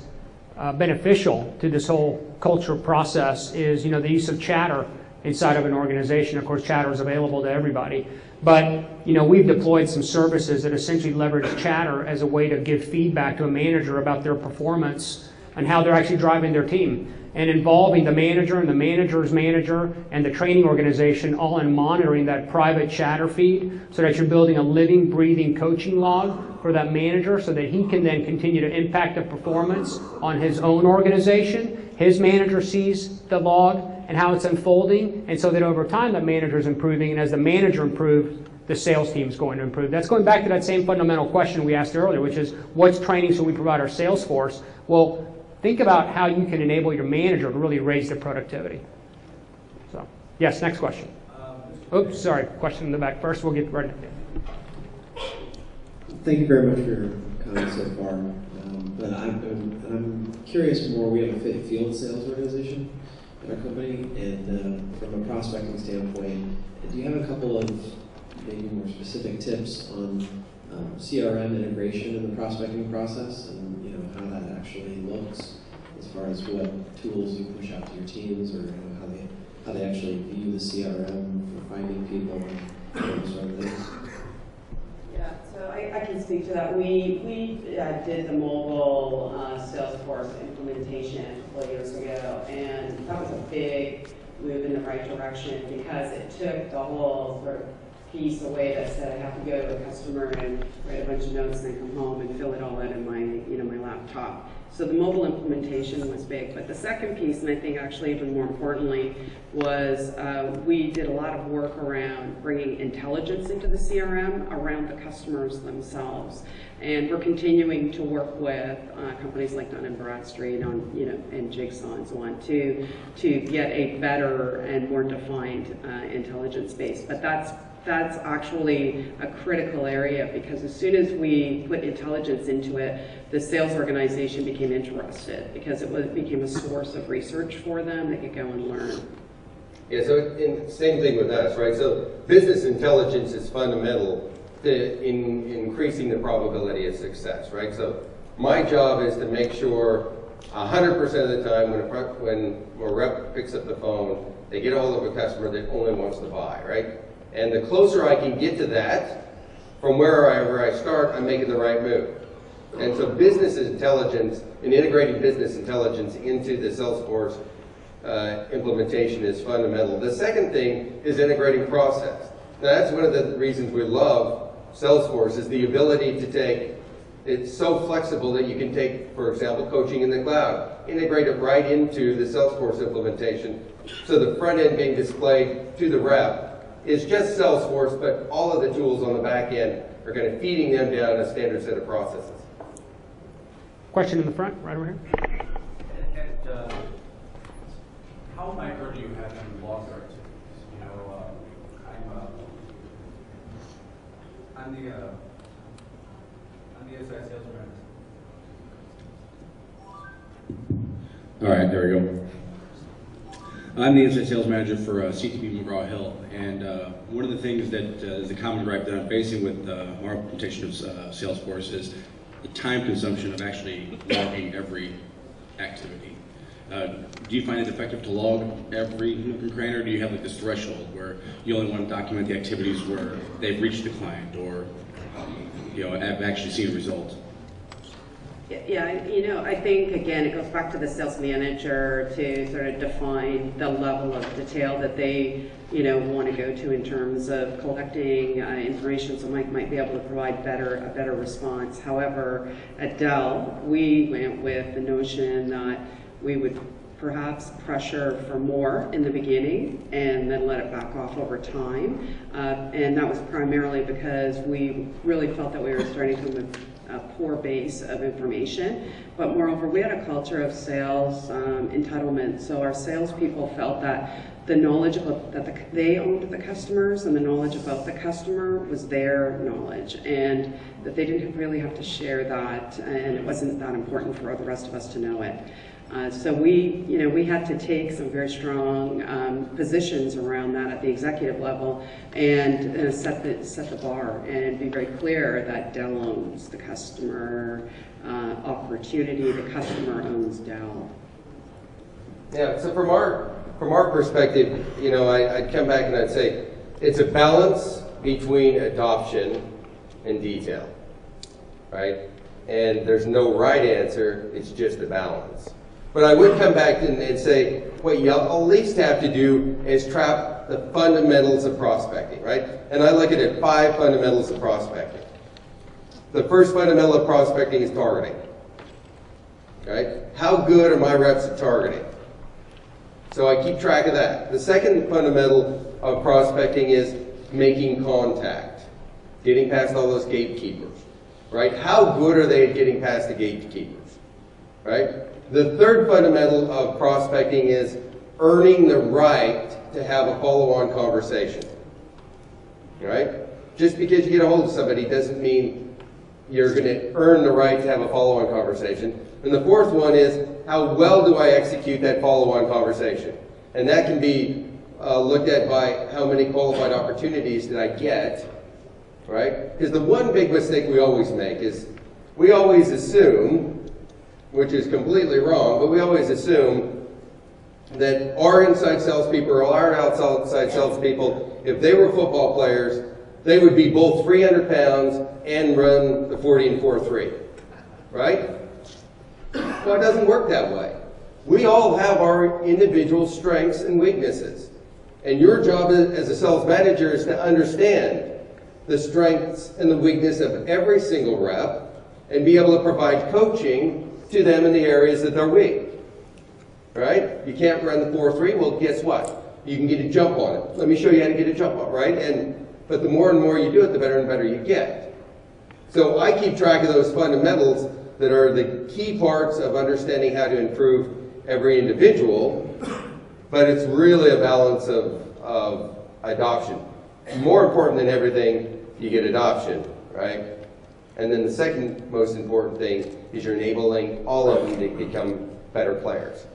beneficial to this whole culture process is, the use of Chatter inside of an organization. Of course, Chatter is available to everybody. But, we've deployed some services that essentially leverage Chatter as a way to give feedback to a manager about their performance and how they're actually driving their team, and involving the manager and the manager's manager and the training organization all in monitoring that private Chatter feed, so that you're building a living, breathing coaching log for that manager so that he can then continue to impact the performance on his own organization. His manager sees the log and how it's unfolding, and so that over time that manager is improving, and as the manager improves, the sales team is going to improve. That's going back to that same fundamental question we asked earlier, which is, what's training should we provide our Salesforce? Well, think about how you can enable your manager to really raise their productivity. So, yes, next question. Oops, sorry, question in the back first. We'll get right into it. Thank you very much for your comments so far. But I'm curious more. We have a field sales organization in our company, and from a prospecting standpoint, do you have a couple of maybe more specific tips on CRM integration in the prospecting process, and how that actually looks as far as what tools you push out to your teams, or how they actually view the CRM for finding people and those sort of things? Yeah, so I can speak to that. We did the mobile Salesforce implementation a couple of years ago, and that was a big move in the right direction because it took the whole sort of piece away that said I have to go to a customer and write a bunch of notes and then come home and fill it all out in my laptop. So the mobile implementation was big. But the second piece, and I think actually even more importantly, was we did a lot of work around bringing intelligence into the CRM around the customers themselves. And we're continuing to work with companies like Dun & Bradstreet and Jigsaw and so on to get a better and more defined intelligence base. But that's actually a critical area, because as soon as we put intelligence into it, the sales organization became interested because it became a source of research for them. They could go and learn. Yeah, so same thing with us, right? So business intelligence is fundamental in increasing the probability of success, right? So my job is to make sure 100% of the time when a rep picks up the phone, they get a hold of a customer that only wants to buy, right? And the closer I can get to that, from wherever I start, I'm making the right move. And so business intelligence and integrating business intelligence into the Salesforce implementation is fundamental. The second thing is integrating process. Now, that's one of the reasons we love Salesforce, is the ability to take, it's so flexible that you can take, for example, coaching in the cloud, integrate it right into the Salesforce implementation, so the front end being displayed to the rep is just Salesforce, but all of the tools on the back end are kind of feeding them down a standard set of processes. Question in the front, right over here. How micro do you have in log your activities? I'm the SI sales manager. All right, there we go. I'm the inside sales manager for CTB McGraw-Hill, and one of the things that is a common gripe that I'm facing with our implementation of Salesforce is the time consumption of actually logging every activity. Do you find it effective to log every nook and cranny, or do you have like this threshold where you only want to document the activities where they've reached the client, or have actually seen a result? Yeah, I think, again, it goes back to the sales manager to sort of define the level of detail that they, want to go to in terms of collecting information, so Mike might be able to provide a better response. However, at Dell, we went with the notion that we would perhaps pressure for more in the beginning and then let it back off over time. And that was primarily because we really felt that we were starting to a poor base of information, but moreover, we had a culture of sales entitlement. So our salespeople felt that the knowledge about that they owned the customers, and the knowledge about the customer was their knowledge, and that they didn't really have to share that, and it wasn't that important for the rest of us to know it. So we had to take some very strong positions around that at the executive level, and set the bar and be very clear that Dell owns the customer opportunity. The customer owns Dell. Yeah. So from our from our perspective, you know, I'd come back and I'd say it's a balance between adoption and detail, right? And there's no right answer, it's just a balance. But I would come back and say, what you at least have to do is trap the fundamentals of prospecting, right? And I look at it 5 fundamentals of prospecting. The first fundamental of prospecting is targeting, right? How good are my reps at targeting? So I keep track of that. The second fundamental of prospecting is making contact, getting past all those gatekeepers, right? How good are they at getting past the gatekeepers, right? The third fundamental of prospecting is earning the right to have a follow-on conversation, right? Just because you get a hold of somebody doesn't mean you're going to earn the right to have a follow-on conversation. And the fourth one is, how well do I execute that follow-on conversation? And that can be looked at by how many qualified opportunities did I get, right? Because the one big mistake we always make is we always assume, which is completely wrong, but we always assume that our inside salespeople or our outside salespeople, if they were football players, they would be both 300 pounds and run the 40 and 4.3, right? Well, it doesn't work that way. We all have our individual strengths and weaknesses. And your job as a sales manager is to understand the strengths and the weakness of every single rep and be able to provide coaching to them in the areas that they're weak. Right? You can't run the 4.3, well, guess what? You can get a jump on it. Let me show you how to get a jump on it, right? But the more and more you do it, the better and better you get. So I keep track of those fundamentals that are the key parts of understanding how to improve every individual, but it's really a balance of adoption. More important than everything, you get adoption, right? And then the second most important thing is you're enabling all of them to become better players.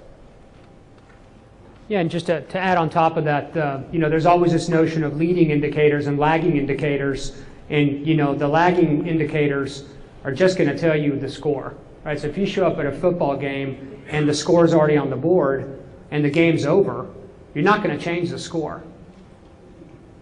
Yeah, and just to add on top of that, you know, there's always this notion of leading indicators and lagging indicators, and you know, the lagging indicators are just going to tell you the score, right? So if you show up at a football game and the score is already on the board and the game's over, you're not going to change the score.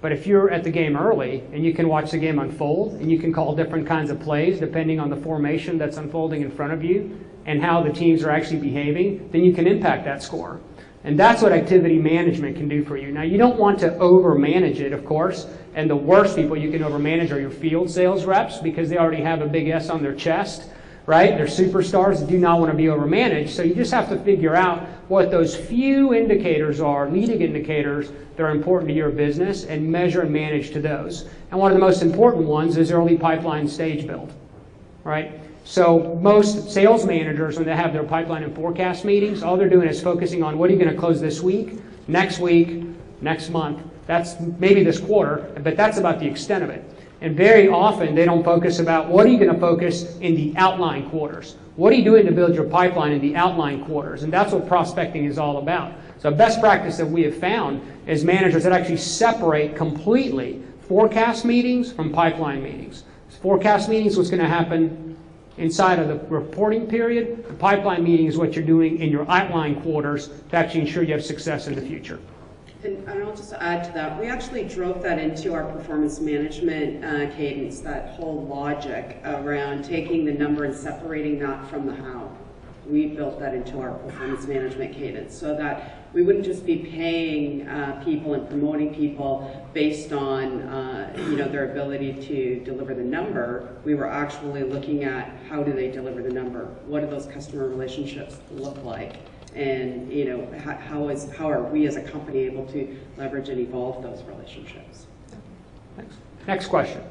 But if you're at the game early and you can watch the game unfold and you can call different kinds of plays depending on the formation that's unfolding in front of you and how the teams are actually behaving, then you can impact that score. And that's what activity management can do for you. Now, you don't want to over-manage it, of course, and the worst people you can over-manage are your field sales reps because they already have a big S on their chest, right? They're superstars that do not want to be over-managed. So you just have to figure out what those few indicators are, leading indicators, that are important to your business and measure and manage to those. And one of the most important ones is early pipeline stage build, right? So most sales managers, when they have their pipeline and forecast meetings, all they're doing is focusing on what are you going to close this week, next month. That's maybe this quarter, but that's about the extent of it. And very often they don't focus about what are you going to focus in the outlying quarters. What are you doing to build your pipeline in the outlying quarters? And that's what prospecting is all about. So best practice that we have found is managers that actually separate completely forecast meetings from pipeline meetings. Forecast meetings is what's going to happen inside of the reporting period. The pipeline meeting is what you're doing in your outlying quarters to actually ensure you have success in the future. And I'll just add to that, we actually drove that into our performance management cadence, that whole logic around taking the number and separating that from the how. We built that into our performance management cadence so that we wouldn't just be paying people and promoting people based on their ability to deliver the number. We were actually looking at how do they deliver the number? What do those customer relationships look like? And how are we as a company able to leverage and evolve those relationships? Next question.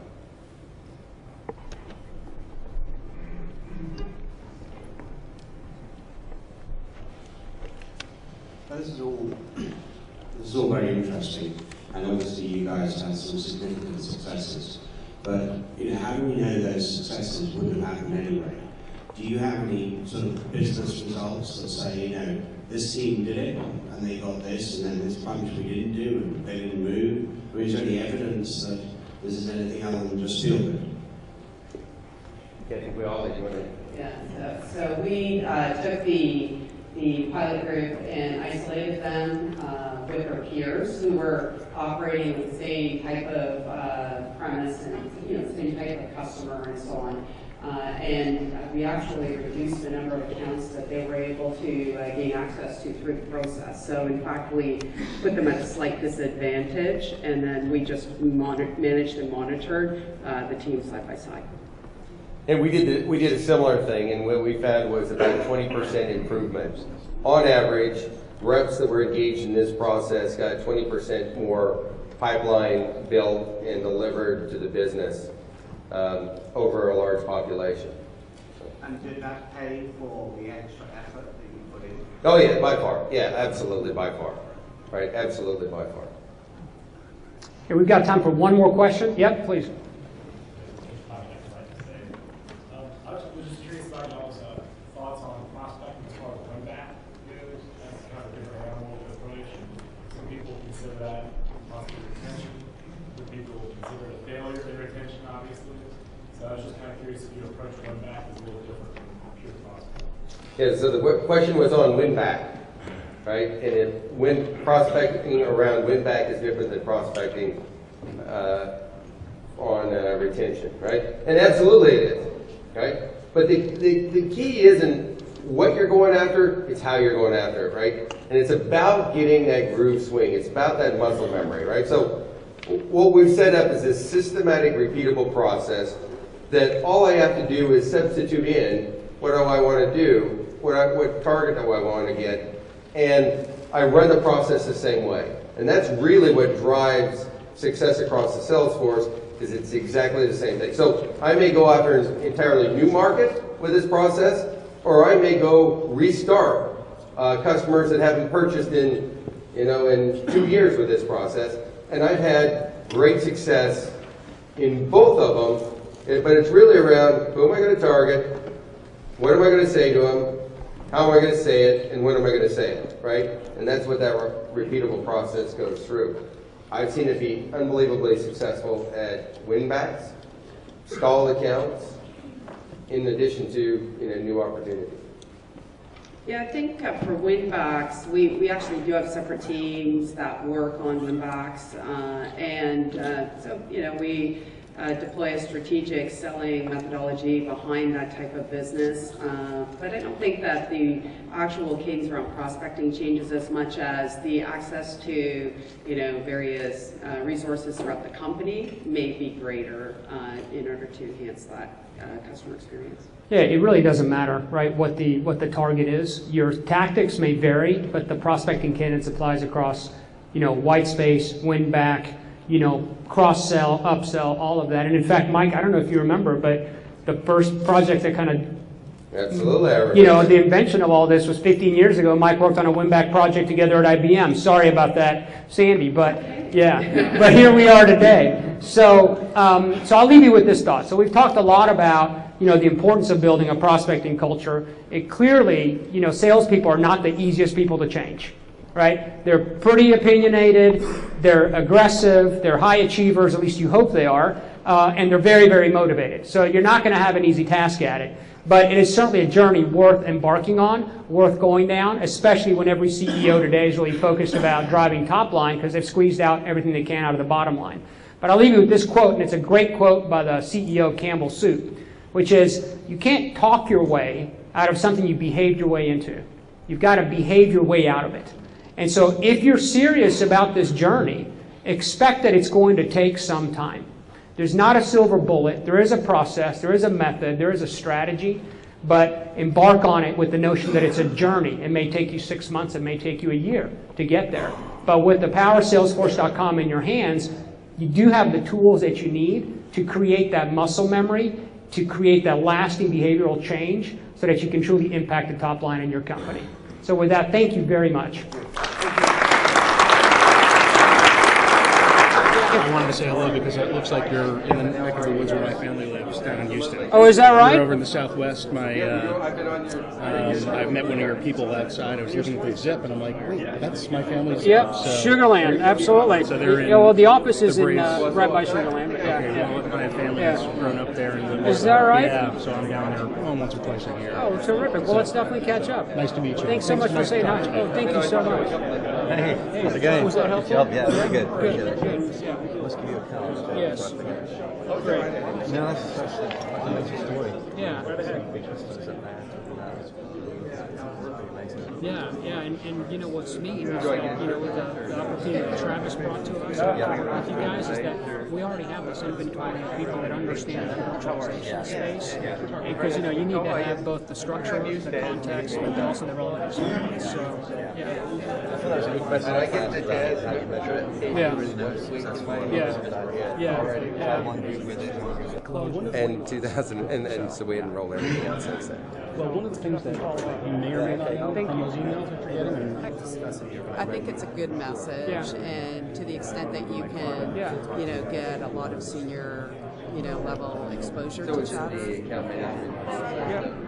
This is all very interesting, and obviously you guys had some significant successes. But how do we know those successes wouldn't have happened anyway? Do you have any sort of business results that say, this team did it, and they got this, and then this bunch we didn't do, and they didn't move? Or is there any evidence that this is anything other than just feel good? Yeah, I think we all enjoyed it. Yeah, so we took the pilot group and isolated them with their peers who were operating with the same type of premise and same type of customer and so on. And we actually reduced the number of accounts that they were able to gain access to through the process. So in fact, we put them at a slight disadvantage, and then we just managed and monitored the team side by side. And we did a similar thing, and what we found was about 20% improvement. On average, reps that were engaged in this process got 20% more pipeline built and delivered to the business over a large population. And did that pay for the extra effort that you put in? Oh yeah, by far. Yeah, absolutely, by far. Right, absolutely, by far. Okay, we've got time for one more question. Yep, please. I was just curious about y'all's thoughts on prospecting as far as win back goes. That's kind of a different animal approach. Some people consider that possibly retention. Some people consider it a failure in retention, obviously. So I was just kind of curious if your approach to win back is a little different from pure prospecting. Yeah, so the question was on win back, right? And if prospecting around win back is different than prospecting on retention, right? And absolutely it is, right? But the key isn't what you're going after, it's how you're going after it, right? And it's about getting that groove swing. It's about that muscle memory, right? So what we've set up is this systematic, repeatable process that all I have to do is substitute in what do I want to do, what target do I want to get, and I run the process the same way. And that's really what drives success across the Salesforce, because it's exactly the same thing. So I may go after an entirely new market with this process, or I may go restart customers that haven't purchased in 2 years with this process. And I've had great success in both of them, but it's really around who am I going to target, what am I going to say to them, how am I going to say it, and when am I going to say it, right? And that's what that repeatable process goes through. I've seen it be unbelievably successful at win-backs, stalled accounts, in addition to new opportunities. Yeah, I think for win-backs, we actually do have separate teams that work on win-backs, so we deploy a strategic selling methodology behind that type of business. But I don't think that the actual cadence around prospecting changes as much as the access to various resources throughout the company may be greater in order to enhance that customer experience. Yeah, it really doesn't matter, right, what the target is. Your tactics may vary, but the prospecting cadence applies across, white space, win back, cross-sell, upsell, all of that. And in fact, Mike, I don't know if you remember, but the first project that kind of, absolutely, I remember. The invention of all this was 15 years ago. Mike worked on a win-back project together at IBM. Sorry about that, Sandy, but yeah, but here we are today. So I'll leave you with this thought. So we've talked a lot about the importance of building a prospecting culture. It clearly, salespeople are not the easiest people to change, right? They're pretty opinionated, they're aggressive, they're high achievers, at least you hope they are, and they're very, very motivated. So you're not going to have an easy task at it. But it is certainly a journey worth embarking on, worth going down, especially when every CEO today is really focused about driving top line because they've squeezed out everything they can out of the bottom line. But I'll leave you with this quote, and it's a great quote by the CEO of Campbell Soup, which is, you can't talk your way out of something you behaved your way into. You've got to behave your way out of it. And so if you're serious about this journey, expect that it's going to take some time. There's not a silver bullet. There is a process. There is a method. There is a strategy. But embark on it with the notion that it's a journey. It may take you 6 months. It may take you a year to get there. But with the power of Salesforce.com in your hands, you do have the tools that you need to create that muscle memory, to create that lasting behavioral change so that you can truly impact the top line in your company. So with that, thank you very much. I wanted to say hello because it looks like you're in the neck of the woods where my family lives, down in Houston. Oh, is that right? You're over in the Southwest. I've met one of your people outside. I was looking for Zip, and I'm like, oh, that's my family's. Yep, So, Sugarland, absolutely. So they're in well, the office is in Breeze. right by Sugarland. But My family's grown up there. Is that right? Yeah, so I'm down there once or twice a year. Oh, terrific. Well, let's definitely catch up. Nice to meet you. Thanks so much for saying hi. Oh, thank you so much. Hey, how's it going? Was that helpful? Yeah, very good. Appreciate it. Good. Yeah. Let's give you a call. Yes. Oh, great. No, that's a nice story. Yeah. Yeah, and you know what's neat is that, with the opportunity that Travis brought to us with you guys is that we already have this inventory of people that understand the virtualization space. Because, you need to have both the structure, the context, but also the relevant experience. So, yeah. I feel that's a good question. I get the jazz, how you measure it. Yeah. Really know successful. Yeah. And 2000, and so we didn't roll everything out since then. Well, one of the things that you may or may not know from those emails that you're getting. I think it's a good message, and to the extent that you can, get a lot of senior, level exposure to Chatter. The account management.